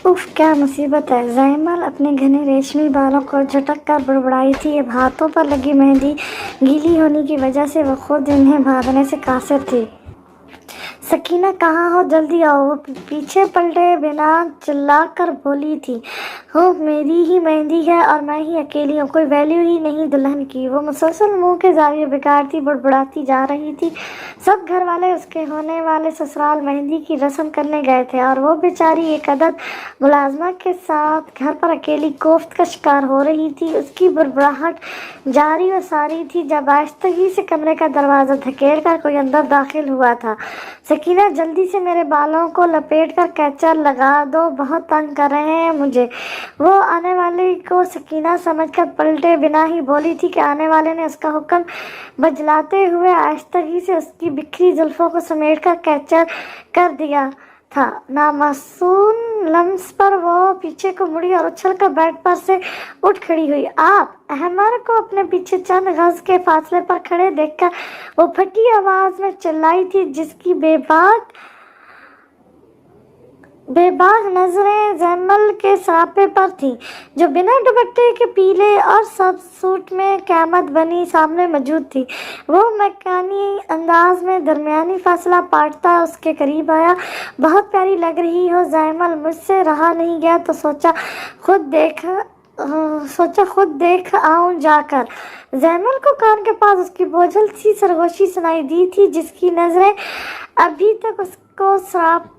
उफ, क्या मुसीबत है। जैमल अपने घने रेशमी बालों को झटक कर बड़बड़ाई थी। अब हाथों पर लगी मेहंदी गीली होने की वजह से वो खुद इन्हें बांधने से कासिर थी। सकीना, कहाँ हो, जल्दी आओ। वो पीछे पलटे बिना चिल्ला कर बोली थी। हो, मेरी ही मेहंदी है और मैं ही अकेली हूँ, कोई वैल्यू ही नहीं दुल्हन की। वो मुसलसल मुंह के जाविये बिगाड़ती बड़बड़ाती जा रही थी। सब घर वाले उसके होने वाले ससुराल मेहंदी की रस्म करने गए थे और वो बेचारी एक अदद मुलाजमा के साथ घर पर अकेली कोफ्त का शिकार हो रही थी। उसकी बड़बड़ाहट जारी व सारी थी जब आहिस्तगी से कमरे का दरवाज़ा धकेल कर कोई अंदर दाखिल हुआ था। सकीना, जल्दी से मेरे बालों को लपेट कर कैचर लगा दो, बहुत तंग कर रहे हैं मुझे। वो आने वाले को सकीना समझकर पलटे बिना ही बोली थी कि आने वाले ने उसका हुक्म बजलाते हुए आहिस्तगी से उसकी बिखरी जुल्फों को समेट कर कैचर कर दिया था। नामासूम लम्स पर वो पीछे को मुड़ी और उछल कर बेड पर से उठ खड़ी हुई। आप? अहमर को अपने पीछे चंद गज के फासले पर खड़े देखकर वो फटी आवाज में चिल्लाई थी, जिसकी बेबाक नजरें जैमल के सरापे पर थीं, जो बिना दुपट्टे के पीले और सब सूट में क़यामत बनी सामने मौजूद थी। वो मकानी अंदाज में दरमियानी फासला पाटता उसके करीब आया। बहुत प्यारी लग रही हो जैमल। मुझसे रहा नहीं गया तो सोचा खुद देख आऊं जाकर। जैमल को कान के पास उसकी बोझल सी सरगोशी सुनाई दी थी, जिसकी नजरें अभी तक उसको सरापा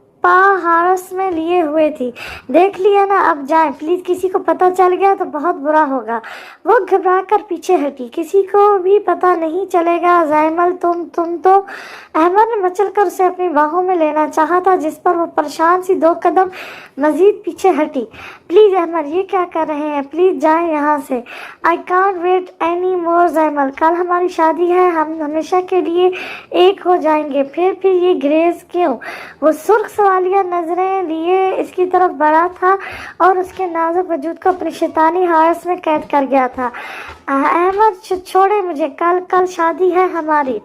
हारस में लिए हुए थी। देख लिया ना, अब जाएं प्लीज, किसी को पता चल गया तो बहुत बुरा होगा। वो घबरा कर पीछे हटी। किसी को भी पता नहीं चलेगा जैमल, तुम तो। अहमद ने मचल कर उसे अपनी बाहों में लेना चाहा था, जिस पर वो परेशान सी 2 कदम मजीद पीछे हटी। प्लीज अहमद, ये क्या कर रहे हैं, प्लीज जाएं यहाँ से। I can't wait any more Jamal, कल हमारी शादी है, हम हमेशा के लिए एक हो जाएंगे। फिर ये ग्रेज क्यों? वो सुर्ख सवालिया नजरें लिए इसकी तरफ बढ़ा था और उसके नाजुक वजूद को अपनी शैतानी हारस में कैद कर गया था। अहमद, छोड़े मुझे, कल शादी है हमारी।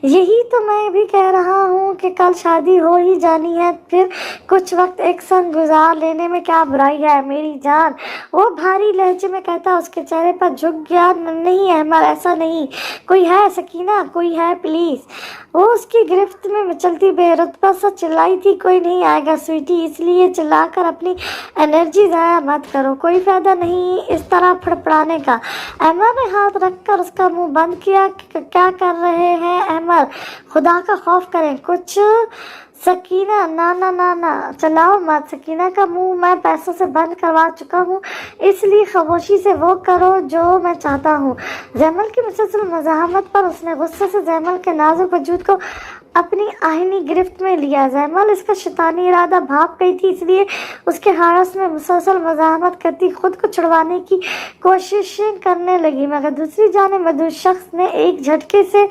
यही तो मैं भी कह रहा हूँ कि कल शादी हो ही जानी है, फिर कुछ वक्त एक संग गुजार लेने में क्या बुराई है मेरी जान। वो भारी लहजे में कहता उसके चेहरे पर झुक गया। नहीं अहमद, ऐसा नहीं, कोई है सकीना, कोई है प्लीज। वो उसकी गिरफ्त में मचलती बेरुतबा सा चिल्लाई थी। कोई नहीं आएगा स्वीटी, इसलिए चिल्लाकर अपनी एनर्जी ज़ाया मत करो, कोई फायदा नहीं इस तरह फड़फड़ाने का। अहमद ने हाथ रखकर उसका मुंह बंद किया। क्या कर रहे हैं अहमद, खुदा का खौफ करें कुछ। सकीना, ना चलाओ मत। सकीना का मुंह मैं पैसों से बंद करवा चुका हूँ, इसलिए खामोशी से वो करो जो मैं चाहता हूँ। जैमल की मुसलसल मज़ाहमत पर उसने गुस्से से जैमल के नाजुक वजूद को अपनी आहिनी गिरफ्त में लिया। जैमल इसका शैतानी इरादा भाप गई थी, इसलिए उसके हारस में मुसलसल मज़ाहमत करती खुद को छुड़वाने की कोशिशें करने लगी, मगर दूसरी जानिब मौजूद शख्स ने एक झटके से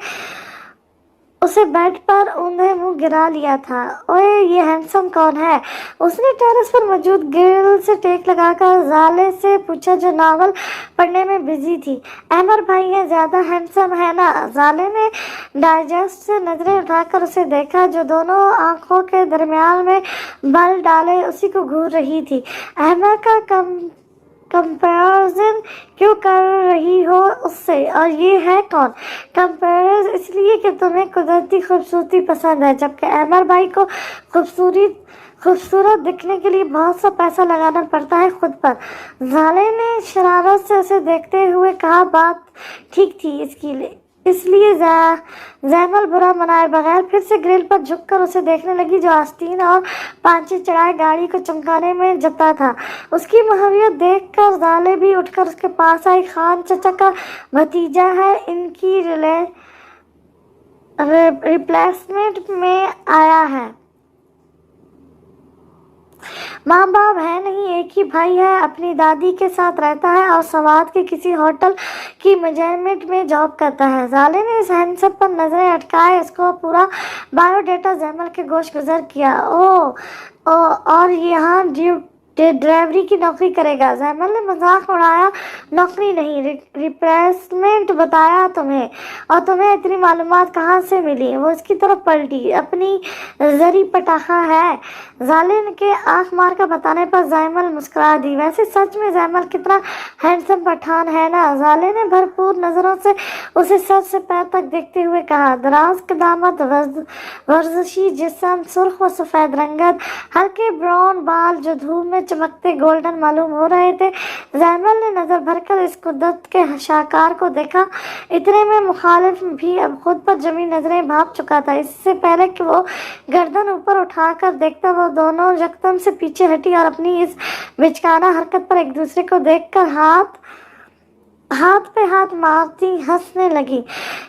उसे बेड पर ऊंधे मुंह गिरा लिया था। ओए, ये हैंडसम कौन है? उसने टेरेस पर मौजूद ग्रिल से टेक लगाकर जाले से पूछा, जो नावल पढ़ने में बिजी थी। अहमर भाई है, ज्यादा हैंडसम है ना? जाले ने डाइजेस्ट से नजरें उठाकर उसे देखा, जो दोनों आंखों के दरमियान में बल डाले उसी को घूर रही थी। अहमर का कंपैरिजन क्यों कर रही हो उससे? और ये है कौन? कंपैरिजन इसलिए कि तुम्हें कुदरती खूबसूरती पसंद है, जबकि अहमर भाई को खूबसूरत दिखने के लिए बहुत सा पैसा लगाना पड़ता है खुद पर। जाले ने शरारत से उसे देखते हुए कहा, बात ठीक थी इसलिए जैमल बुरा मनाए बगैर फिर से ग्रिल पर झुककर उसे देखने लगी, जो आस्तीन और पांचे चढ़ाए गाड़ी को चमकाने में जता था। उसकी महावियत देखकर जाले भी उठकर उसके पास आई। खान चचा का भतीजा है, इनकी रिप्लेसमेंट में आया है। माँ बाप है नहीं, एक ही भाई है, अपनी दादी के साथ रहता है और सवाद के किसी होटल की मैनेजमेंट में जॉब करता है। जाले ने इस हैंडसम पर नजरें अटकाए इसको पूरा बायोडेटा जैमल के गोश गुजर किया। और यहाँ ڈرائیوری کی نوکری کرے گا۔ زیمل نے مذاق اڑایا، نوکری نہیں، ریپلیسمنٹ بتایا تمہیں، اور تمہیں اتنی معلومات کہاں سے ملی؟ وہ اس کی طرف پلٹی، اپنی زری پٹاخہ ہے۔ ظالم کے آنکھ مار کر بتانے پر زیمل مسکرا دی۔ ویسے سچ میں زیمل کتنا ہینڈسم پٹھان ہے نا؟ ظالم نے بھرپور نظروں سے اسے سر سے پیر تک دیکھتے ہوئے کہا۔ دراز قدامت، ورزشی جسم، سرخ و سفید رنگت، ہلکے براؤن بال جو دھوپ میں چمکتے گولڈن معلوم ہو رہے تھے۔ زیمل نے نظر بھر کر اس قدرت کے شاہکار کو دیکھا۔ اتنے میں مخالف بھی اب خود پر جمی نظریں بھاپ چکا تھا۔ اس سے پہلے کہ وہ گردن اوپر اٹھا کر دیکھتا، وہ دونوں یکدم سے پیچھے ہٹی اور اپنی اس بچکانہ حرکت پر ایک دوسرے کو دیکھ کر ہاتھ پہ ہاتھ مارتی ہنسنے لگی۔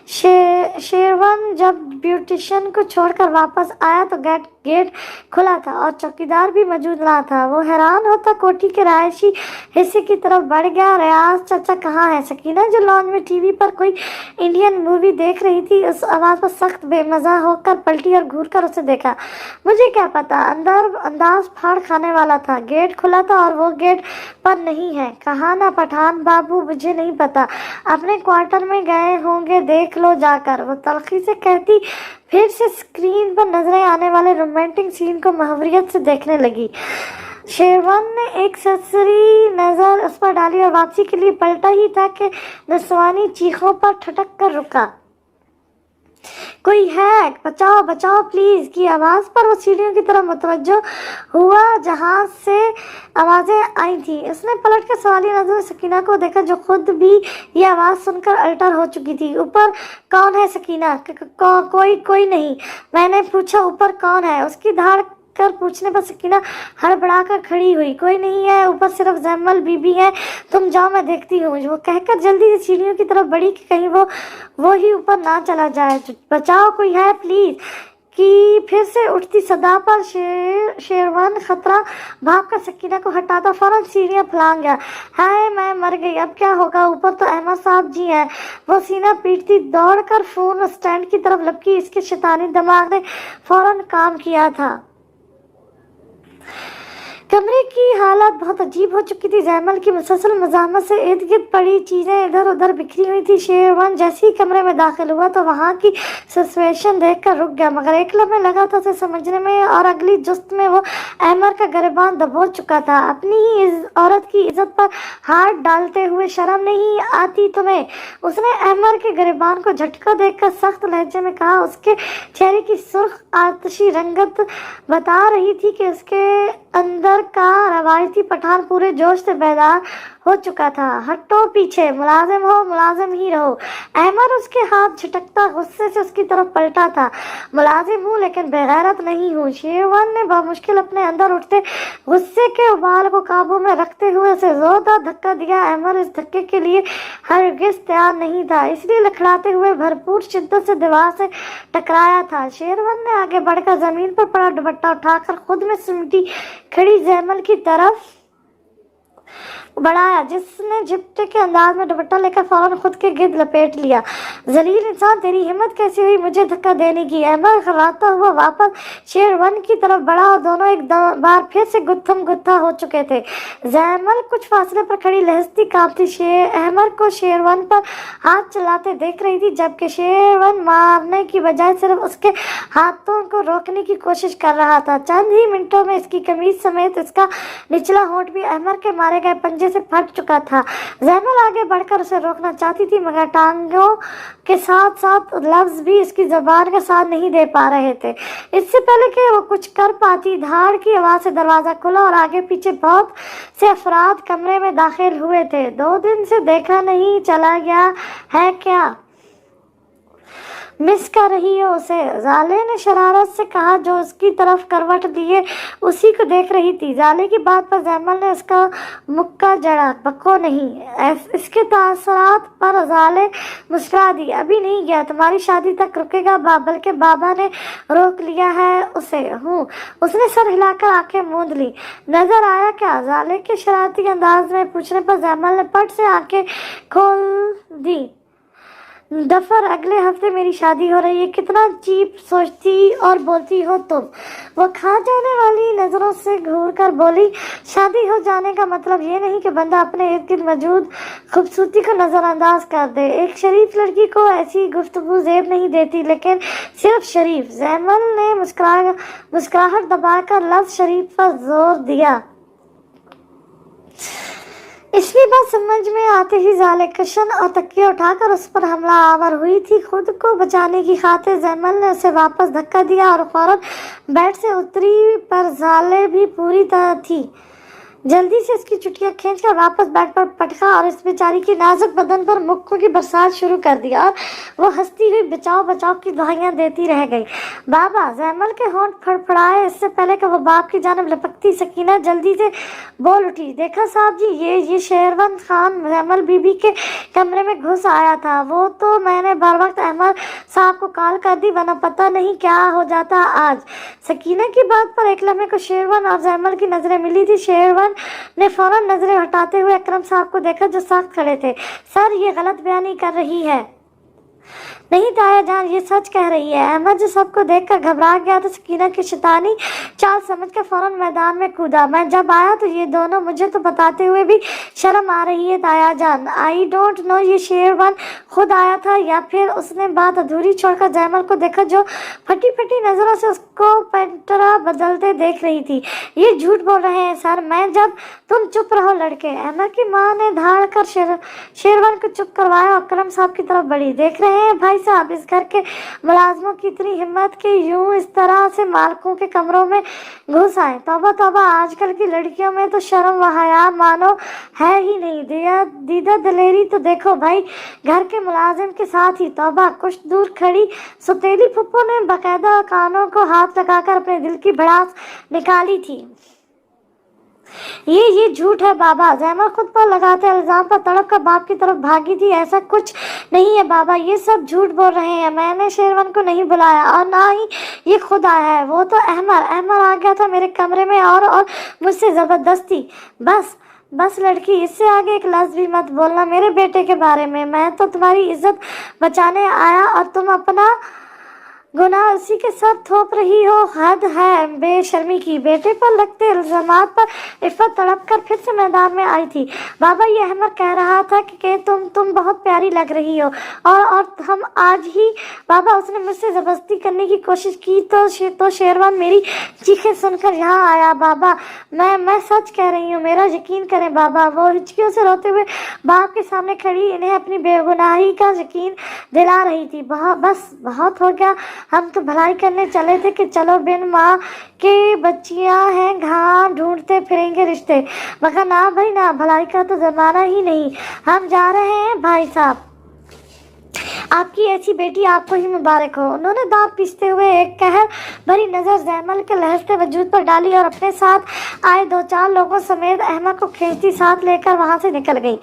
شیروان جب بیوٹیشن کو چھوڑ کر واپس آیا تو گیٹ کھلا تھا اور چوکیدار بھی موجود نہ تھا۔ وہ حیران ہوتا کوٹھی کے رہائشی حصے کی طرف بڑھ گیا۔ ریاض چچا کہاں ہے؟ سکینہ جو لانج میں ٹی وی پر کوئی انڈین مووی دیکھ رہی تھی، اس آواز پر سخت بے مزہ ہو کر پلٹی اور گھور کر اسے دیکھا۔ مجھے کیا پتا، انداز پھاڑ کھانے والا تھا۔ گیٹ کھلا تھا اور وہ گیٹ پر نہیں ہے۔ کہا نا پٹھان بابو، مجھے نہیں پتا، اپنے کوارٹر میں گئے ہوں گے، دیکھ لو جا کر، وہ تلخی سے کہتی پھر سے اسکرین پر نظریں آنے والے رومانٹک سین کو محوریت سے دیکھنے لگی۔ شیروان نے ایک سرسری نظر اس پر ڈالی اور واپسی کے لیے پلٹا ہی تھا کہ نسوانی چیخوں پر ٹھٹک کر رکا۔ کوئی ہے؟ بچاؤ بچاؤ پلیز کی آواز پر وہ سیڑھیوں کی طرف متوجہ ہوا جہاں سے آوازیں آئی تھیں۔ اس نے پلٹ کر سوالی نظروں سے سکینہ کو دیکھا جو خود بھی یہ آواز سن کر الٹر ہو چکی تھی۔ اوپر کون ہے سکینہ؟ کوئی نہیں، میں نے پوچھا اوپر کون ہے؟ اس کی دھاڑ کر پوچھنے پر سکینہ ہڑبڑا کر کھڑی ہوئی۔ کوئی نہیں ہے اوپر، صرف زیمل بی بی ہے، تم جاؤ میں دیکھتی ہوں۔ وہ کہہ کر جلدی سے سیڑھیوں کی طرف بڑھی کہ کہیں وہ ہی اوپر نہ چلا جائے۔ بچاؤ کوئی ہے پلیز کی پھر سے اٹھتی صدا پر شیروان خطرہ بھاپ کر سکینہ کو ہٹاتا فوراً سیڑھیاں پھلانگ گیا۔ ہائے میں مر گئی، اب کیا ہوگا؟ اوپر تو احمد صاحب جی ہیں۔ وہ سینہ پیٹتی دوڑ کر فون اسٹینڈ کی طرف لپکی۔ اس کے شیطانی دماغ نے فوراً کام کیا تھا۔ کمرے کی حالت بہت عجیب ہو چکی تھی۔ زیمل کی مسلسل مزاحمت سے ارد گرد پڑی چیزیں ادھر ادھر بکھری ہوئی تھی۔ شیروان جیسے ہی کمرے میں داخل ہوا تو وہاں کی سچویشن دیکھ کر رک گیا، مگر ایک لمحے لگا تھا اسے سمجھنے میں، اور اگلی جست میں وہ احمد کا گریبان دبوچ چکا تھا۔ اپنی ہی عورت کی عزت پر ہاتھ ڈالتے ہوئے شرم نہیں آتی تمہیں؟ اس نے احمد کے گریبان کو جھٹکا دے کر سخت لہجے میں کہا۔ اس کے چہرے کی سرخ آتشی رنگت بتا رہی تھی کہ اس کے اندر کا روایتی پٹھان پورے جوش سے بیدار ہو چکا تھا۔ ہٹو پیچھے، ملازم ہو ملازم ہی رہو۔ احمد اس کے ہاتھ جھٹکتا غصے سے اس کی طرف پلٹا تھا۔ ملازم ہوں لیکن بے غیرت نہیں ہوں۔ شیروان نے بمشکل اپنے اندر اٹھتے غصے کے ابال کو قابو میں رکھتے ہوئے اسے زوردار دھکا دیا۔ احمد اس دھکے کے لیے ہرگز تیار نہیں تھا، اس لیے لکھڑاتے ہوئے بھرپور شدت سے دیوار سے ٹکرایا تھا۔ شیروان نے آگے بڑھ کر زمین پر پڑا دوپٹہ اٹھا کر خود میں سمٹی کھڑی زیمل کی طرف بڑھایا، جس نے جھپٹے کے انداز میں دوپٹہ لے کر فوراً خود کے گرد لپیٹ لیا۔ ذلیل انسان، تیری ہمت کیسی ہوئی مجھے دھکا دینے کی؟ احمد خراتا ہوا واپس شیروان کی طرف بڑھا اور دونوں ایک بار پھر سے گتھم گتھا ہو چکے تھے۔ زیمل کچھ فاصلے پر کھڑی لہستی کانپتی احمد کو شیروان پر ہاتھ چلاتے دیکھ رہی تھی، جبکہ شیروان مارنے کی بجائے صرف اس کے ہاتھوں کو روکنے کی کوشش کر رہا تھا۔ چند ہی منٹوں میں اس کی قمیض سمیت اس کا نچلا ہونٹ بھی احمد کے مارے گئے پنجے سے پھٹ چکا تھا۔ زیمل آگے بڑھ کر اسے روکنا چاہتی تھی، مگر ٹانگوں کے ساتھ ساتھ لفظ بھی اس کی زبان کا ساتھ نہیں دے پا رہے تھے۔ اس سے پہلے کہ وہ کچھ کر پاتی، دھاڑ کی آواز سے دروازہ کھلا اور آگے پیچھے بہت سے افراد کمرے میں داخل ہوئے تھے۔ 2 دن سے دیکھا نہیں، چلا گیا ہے کیا؟ مس کر رہی ہو اسے؟ زالے نے شرارت سے کہا، جو اس کی طرف کروٹ لیے اسی کو دیکھ رہی تھی۔ زالے کی بات پر زیمل نے اس کا مکہ جڑا۔ بکو نہیں۔ اس کے تاثرات پر زالے مسکرا دی۔ ابھی نہیں گیا، تمہاری شادی تک رکے گا، بلکہ بابا نے روک لیا ہے اسے۔ ہوں۔ اس نے سر ہلا کر آنکھیں موند لی۔ نظر آیا کیا؟ زالے کے شرارتی انداز میں پوچھنے پر زیمل نے پٹ سے آنکھیں کھول دی۔ दफर अगले हफ्ते मेरी शादी हो रही है, कितना चीप सोचती और बोलती हो तुम। वो खा जाने वाली नजरों से घूर कर बोली, शादी हो जाने का मतलब ये नहीं कि बंदा अपने इर्द गिर्द मौजूद खूबसूरती को नजरअंदाज कर दे। एक शरीफ लड़की को ऐसी गुफ्तगू जेब नहीं देती, लेकिन सिर्फ शरीफ। जैमल ने मुस्कुराहट दबाकर लफ्ज शरीफ पर जोर दिया। इसलिए बात समझ में आते ही जाले कशन और तकिए उठाकर उस पर हमला आवर हुई थी। खुद को बचाने की खातिर जैमल ने उसे वापस धक्का दिया और फौरन बेड से उतरी, पर जाले भी पूरी तरह थी। जल्दी से उसकी चुटियां खींचकर वापस बेड पर पटका और इस बेचारी की नाजुक बदन पर मुक्कों की बरसात शुरू कर दी और वो हंसती हुई बचाओ बचाओ की दुआएं देती रह गई। बाबा, जैमल के होंठ फड़फड़ाए इससे पहले कि वो बाप की जानब लपकती सकीना जल्दी से बोल उठी, देखा साहब जी, ये शेरवंत खान जैमल बीबी के कमरे में घुस आया था। वो तो मैंने बर वक्त अहमद साहब को कॉल कर दी, वरना पता नहीं क्या हो जाता आज। सकीना की बात पर एक लम्हे को शेरवन और जैमल की नजरें मिली थी। शेरवन ने फौरन नजरें हटाते हुए अकरम साहब को देखा जो सख्त खड़े थे। सर, ये गलत बयानी कर रही है। नहीं ताया जान, ये सच कह रही है। अहमद जो सबको देखकर घबरा गया तो सकीना की शैतानी चाल समझकर फौरन मैदान में कूदा। मैं जब आया तो ये दोनों, मुझे तो बताते हुए भी शर्म आ रही है ताया जान। आई डोंट नो, ये शेरवन खुद आया था या फिर उसने बात अधूरी छोड़कर जैमल को देखा जो फटी फटी नजरों से उसको पेंटरा बदलते देख रही थी। ये झूठ बोल रहे हैं सर, मैं जब तुम चुप रहो लड़के। अहमद की माँ ने धाड़ कर शेरवन को चुप करवाया और अकरम साहब की तरफ बढ़ी। देख रहे हैं भाई साहब, इस घर के मुलाजमों की इतनी हिम्मत कि यूं इस तरह से मालकों के कमरों में घुस आए। तौबा तौबा, आजकल की लड़कियों में तो शर्म व हया मानो है ही नहीं। दीदा दलेरी तो देखो भाई, घर के मुलाजिम के साथ ही। तौबा, कुछ दूर खड़ी सुतेली फुप्पो ने बाकायदा कानों को हाथ लगाकर अपने दिल की भड़ास निकाली थी। ये झूठ है बाबा। जैमल खुद पर लगाते इल्जाम पर तड़प कर बाप की तरफ भागी थी। ऐसा कुछ नहीं है बाबा, ये सब झूठ बोल रहे हैं। मैंने शेरवन को नहीं बुलाया और ना ही ये खुद आया है। वो तो अहमर आ गया था मेरे कमरे में और मुझसे जबरदस्ती। बस लड़की, इससे आगे एक लफ्ज भी मत बोलना मेरे बेटे के बारे में। मैं तो तुम्हारी इज्जत बचाने आया और तुम अपना गुनाह उसी के साथ थोप रही हो। हद है बेशर्मी की। बेटे पर लगते इल्जामात पर इफ़त तड़प कर फिर से मैदान में आई थी। बाबा, ये अहमद कह रहा था कि तुम बहुत प्यारी लग रही हो और हम आज ही। बाबा, उसने मुझसे जबरदस्ती करने की कोशिश की तो शेरवन मेरी चीखें सुनकर यहाँ आया। बाबा, मैं सच कह रही हूँ, मेरा यकीन करें बाबा। वो हिचकियों से रोते हुए बाप के सामने खड़ी इन्हें अपनी बेगुनाही का यकीन दिला रही थी। बस बहुत हो गया, हम तो भलाई करने चले थे कि चलो बिन माँ के बच्चियां हैं, घाव ढूंढते फिरेंगे रिश्ते। मगर ना भाई ना, भलाई का तो जमाना ही नहीं। हम जा रहे हैं भाई साहब, आपकी ऐसी बेटी आपको ही मुबारक हो। उन्होंने दांत पीसते हुए एक कहर भरी नजर जैमल के लहजते वजूद पर डाली और अपने साथ आए दो चार लोगों समेत अहमद को खींचती साथ लेकर वहां से निकल गई।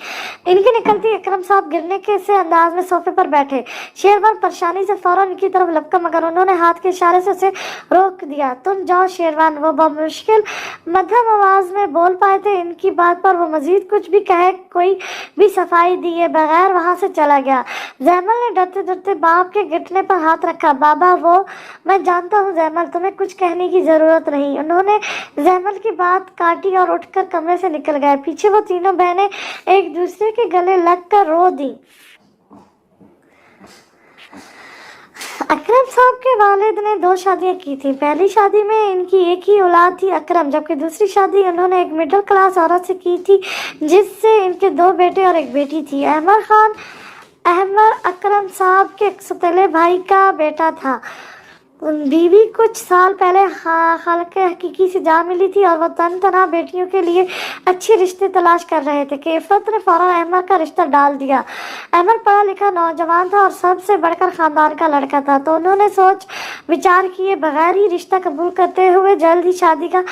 इनके निकलती अकरम साहब गिरने के से अंदाज में सोफे पर बैठे। शेरवन परेशानी से फौरन इनकी तरफ लपका, मगर उन्होंने हाथ के इशारे से उसे रोक दिया। तुम जाओ शेरवन, वो बमुश्किल मध्यम आवाज में बोल पाए थे। इनकी बात पर वो मजीद कुछ भी कहे कोई भी सफाई दिए बगैर वहां से चला गया। जैमल ने डरते डरते बाप के घुटने पर हाथ रखा। बाबा, वो मैं जानता हूँ जैमल, तुम्हें कुछ कहने की जरूरत नहीं। उन्होंने जैमल की बात काटी और उठकर कमरे से निकल गए। पीछे वो तीनों बहनें एक दूसरे के गले लगकर रो दी। अकरम साहब के वालिद ने 2 शादियां की थी। पहली शादी में इनकी एक ही औलाद थी अकरम, जबकि दूसरी शादी उन्होंने एक मिडिल क्लास औरत से की थी जिससे इनके 2 बेटे और एक बेटी थी। अहमद अकरम साहब के सौतेले भाई का बेटा था। बीवी कुछ साल पहले खालके हकीकी से जा मिली थी और वह तनहा बेटियों के लिए अच्छे रिश्ते तलाश कर रहे थे कि इफ़त ने फौरन अहमद का रिश्ता डाल दिया। अहमद पढ़ा लिखा नौजवान था और सबसे बढ़कर ख़ानदान का लड़का था, तो उन्होंने सोच विचार किए बगैर ही रिश्ता कबूल करते हुए जल्द ही शादी का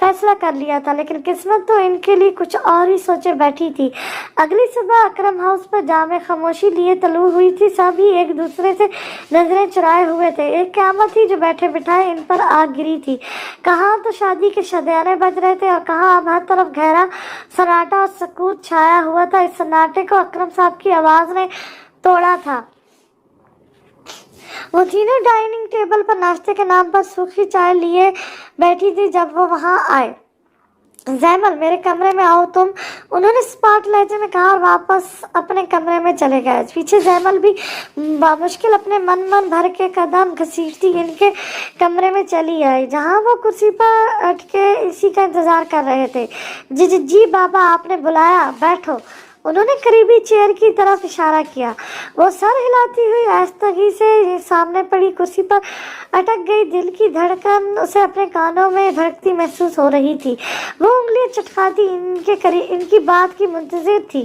फैसला कर लिया था। लेकिन किस्मत तो इनके लिए कुछ और ही सोचे बैठी थी। अगली सुबह अकरम हाउस पर जामे खामोशी लिए तलू हुई थी। सभी एक दूसरे से नजरें चुराए हुए थे। एक क़यामत थी जो बैठे बिठाए इन पर आ गिरी थी। कहाँ तो शादी के शदियाने बज रहे थे और कहाँ अब हर तरफ गहरा सन्नाटा और सुकूत छाया हुआ था। इस सन्नाटे को अकरम साहब की आवाज ने तोड़ा था। वो तीनों डाइनिंग टेबल पर नाश्ते के नाम पर सूखी चाय लिए बैठी थी जब वो वहां आए। जैमल, मेरे कमरे में आओ तुम, उन्होंने स्पार्ट लहजे में कहा और वापस अपने कमरे में चले गए। पीछे जैमल भी बामुश्किल अपने मन भर के कदम घसीटती इनके कमरे में चली आई, जहां वो कुर्सी पर अटके इसी का इंतजार कर रहे थे। जी जी जी बाबा, आपने बुलाया, बैठो। उन्होंने करीबी चेयर की तरफ इशारा किया। वो सर हिलाती हुई आहिस्तगी से सामने पड़ी कुर्सी पर अटक गई। दिल की धड़कन उसे अपने कानों में धड़कती महसूस हो रही थी। वो उंगलियां चटकाती इनकी बात की मुंतजिर थी।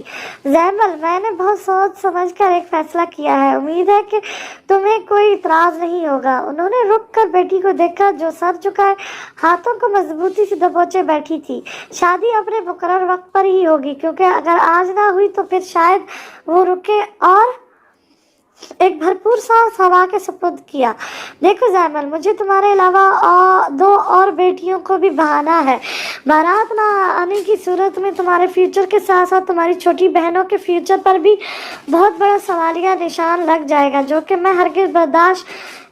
जैमल, मैंने बहुत सोच समझ कर एक फैसला किया है, उम्मीद है कि तुम्हें कोई इतराज नहीं होगा। उन्होंने रुक कर बेटी को देखा जो सर झुकाए हाथों को मजबूती से दबोचे बैठी थी। शादी अपने मुकर्रर वक्त पर ही होगी, क्योंकि अगर आज ना हुई तो फिर शायद वो रुके। और एक भरपूर सांस हवा के सुपुर्द किया। देखो जैमल, मुझे तुम्हारे अलावा दो और बेटियों को भी बहाना है। बारात ना आने की सूरत में तुम्हारे फ्यूचर के साथ साथ तुम्हारी छोटी बहनों के फ्यूचर पर भी बहुत बड़ा सवालिया निशान लग जाएगा, जो कि मैं हरगिज बर्दाश्त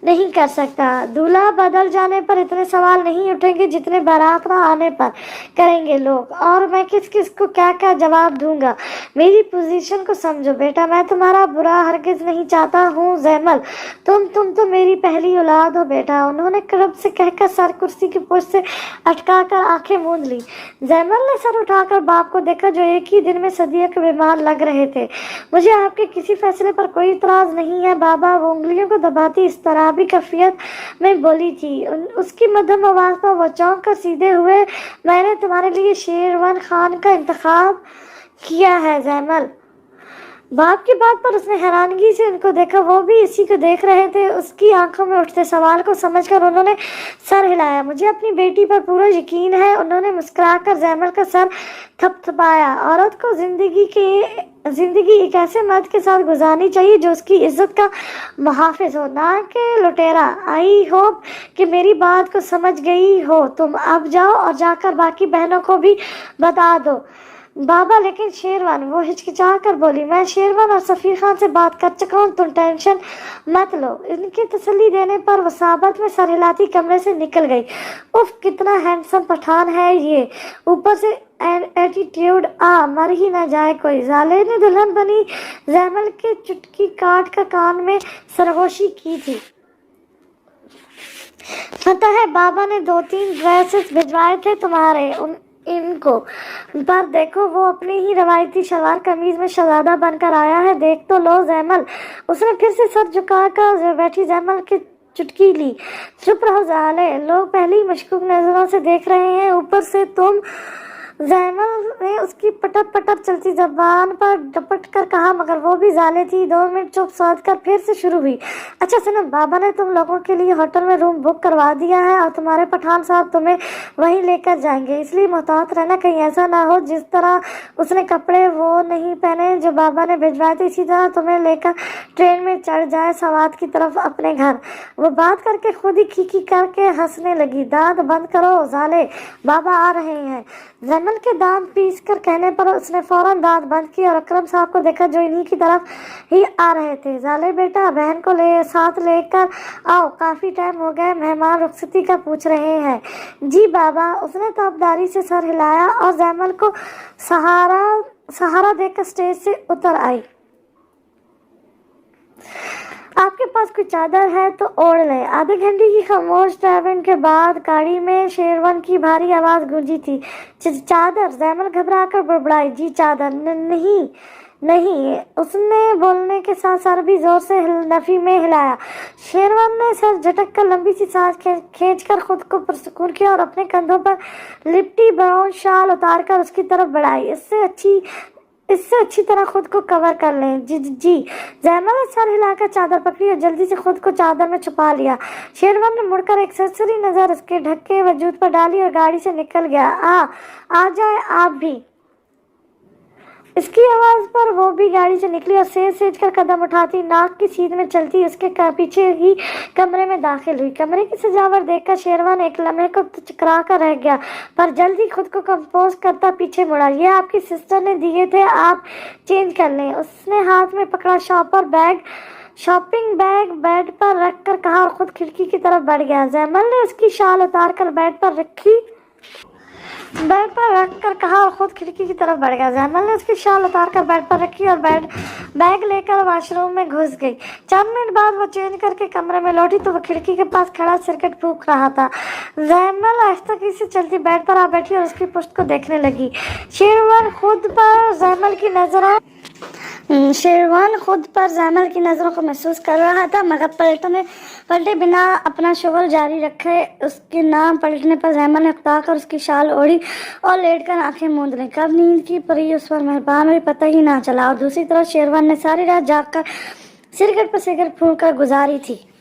नहीं कर सकता। दूल्हा बदल जाने पर इतने सवाल नहीं उठेंगे जितने बारात ना आने पर करेंगे लोग, और मैं किस किस को क्या क्या जवाब दूंगा। मेरी पोजीशन को समझो बेटा, मैं तुम्हारा बुरा हरगिज नहीं चाहता हूँ। जैमल, तुम तो मेरी पहली औलाद हो बेटा। उन्होंने करब से कहकर सर कुर्सी की पोस्ट से अटका कर आंखें मूंद ली। जैमल ने सर उठाकर बाप को देखा, जो एक ही दिन में सदियों के बीमार लग रहे थे। मुझे आपके किसी फैसले पर कोई इतराज नहीं है बाबा, वो उंगलियों को दबाती इस तरह भी कैफियत में बोली थी। उसकी मध्यम आवाज पर वो चौंक कर सीधे हुए। मैंने तुम्हारे लिए शेरवान खान का इंतखाब किया है जैमल। बाप की बात पर उसने हैरानगी से उनको देखा, वो भी इसी को देख रहे थे। उसकी आंखों में उठते सवाल को समझकर उन्होंने सर हिलाया। मुझे अपनी बेटी पर पूरा यकीन है। उन्होंने मुस्कुराकर जैमल का सर थपथपाया। औरत को जिंदगी एक ऐसे मर्द के साथ गुजारनी चाहिए जो उसकी इज्जत का मुहाफिज हो, ना कि लुटेरा। आई होप कि मेरी बात को समझ गई हो तुम। अब जाओ और जाकर बाकी बहनों को भी बता दो। बाबा, लेकिन शेरवान, वो हिचकिचा कर बोली। मैं शेरवान और सफीर खान से बात कर चुका हूँ, तुम टेंशन मत लो। इनकी तसल्ली देने पर वो साबत में सर हिलाती कमरे से निकल गई। उफ, कितना हैंडसम पठान है ये, ऊपर से एटीट्यूड, मर ही ना जाए कोई। जाले ने दुल्हन बनी जैमल के चुटकी काट कर कान में सरगोशी की थी। पता है बाबा ने 2-3 ड्रेसेस भिजवाए थे तुम्हारे इनको, पर देखो वो अपनी ही रवायती सलवार कमीज में शहजादा बनकर आया है, देख तो लो जैमल। उसने फिर से सर झुकाकर बैठी जैमल की चुटकी ली। चुप रहो जाले, लोग पहले ही मशकूक नजरों से देख रहे हैं, ऊपर से तुम। जैमल ने उसकी पटर चलती जबान पर डपट कर कहा, मगर वो भी जाले थी। 2 मिनट चुप साध कर फिर से शुरू हुई। अच्छा सुनो, बाबा ने तुम लोगों के लिए होटल में रूम बुक करवा दिया है और तुम्हारे पठान साहब तुम्हें वहीं लेकर जाएंगे, इसलिए मुहतात रहना, कहीं ऐसा ना हो जिस तरह उसने कपड़े वो नहीं पहने जो बाबा ने भिजवाए थे, इसी तरह तुम्हें लेकर ट्रेन में चढ़ जाए सवात की तरफ अपने घर। वो बात करके खुद ही खीखी करके हंसने लगी। दांत बंद करो जाले, बाबा आ रहे हैं। जैमल के दांत पीस कर कहने पर उसने फौरन दांत बंद किए और अकरम साहब को देखा जो इन्हीं की तरफ ही आ रहे थे। जाले बेटा, बहन को साथ लेकर आओ, काफी टाइम हो गया, मेहमान रुखसती का पूछ रहे हैं। जी बाबा। उसने ताबदारी से सर हिलाया और जैमल को सहारा देकर स्टेज से उतर आई। आपके पास कोई चादर है तो ओढ़ ले। आधे घंटे की खामोश ड्राइविंग के बाद गाड़ी में शेरवान की भारी आवाज गूंजी थी। चादर? जैमल घबरा कर बड़बड़ाई। जी चादर। नहीं। उसने बोलने के साथ सर भी जोर से नफी में हिलाया। शेरवान ने सर झटक कर लंबी सी सांस खींचकर खुद को पुरसुकून किया और अपने कंधों पर लिपटी ब्राउन शाल उतारकर उसकी तरफ बढ़ाई। इससे अच्छी तरह खुद को कवर कर लें। जी। जैमल ने सर हिलाकर चादर पकड़ी और जल्दी से खुद को चादर में छुपा लिया। शेरवान ने मुड़कर एक सरसरी नजर उसके ढके वजूद पर डाली और गाड़ी से निकल गया। आ जाए आप भी। इसकी आवाज पर वो भी गाड़ी से निकली और सेज कर कदम उठाती, नाक की सीध में चलती उसके पीछे ही कमरे में दाखिल हुई। कमरे की सजावट देखकर शेरवान एक लम्हे को चकरा कर रह गया, पर जल्दी खुद को कंपोज करता पीछे मुड़ा। ये आपकी सिस्टर ने दिए थे, आप चेंज कर लें। उसने हाथ में पकड़ा shopper bag shopping bag bed पर रखकर कहा और खुद खिड़की की तरफ बढ़ गया। जैमल ने उसकी शाल उतारकर बेड पर कहा और खुद खिड़की की तरफ बढ़ गया। जैमल ने उसकी शाल उतारकर बेड पर रखी और बैग लेकर वॉशरूम में घुस गई। 4 मिनट बाद वो चेंज करके कमरे में लौटी तो वो खिड़की के पास खड़ा सिरकट फूंक रहा था। जैमल आहिस्ता से चलती बेड पर आ बैठी और उसकी पुश्त को देखने लगी। शेरवान खुद पर जैमल की नज़रों को महसूस कर रहा था, मगर पलटे बिना अपना शुगल जारी रखे। उसके नाम पलटने पर जैमल ने उकताकर उसकी शाल ओढ़ी और लेटकर आंखें मूंद लीं। कब नींद की परी उस पर मेहरबान हुई पता ही ना चला। और दूसरी तरफ शेरवान ने सारी रात जागकर सिरकट पर सिरकट फूंक कर गुजारी थी।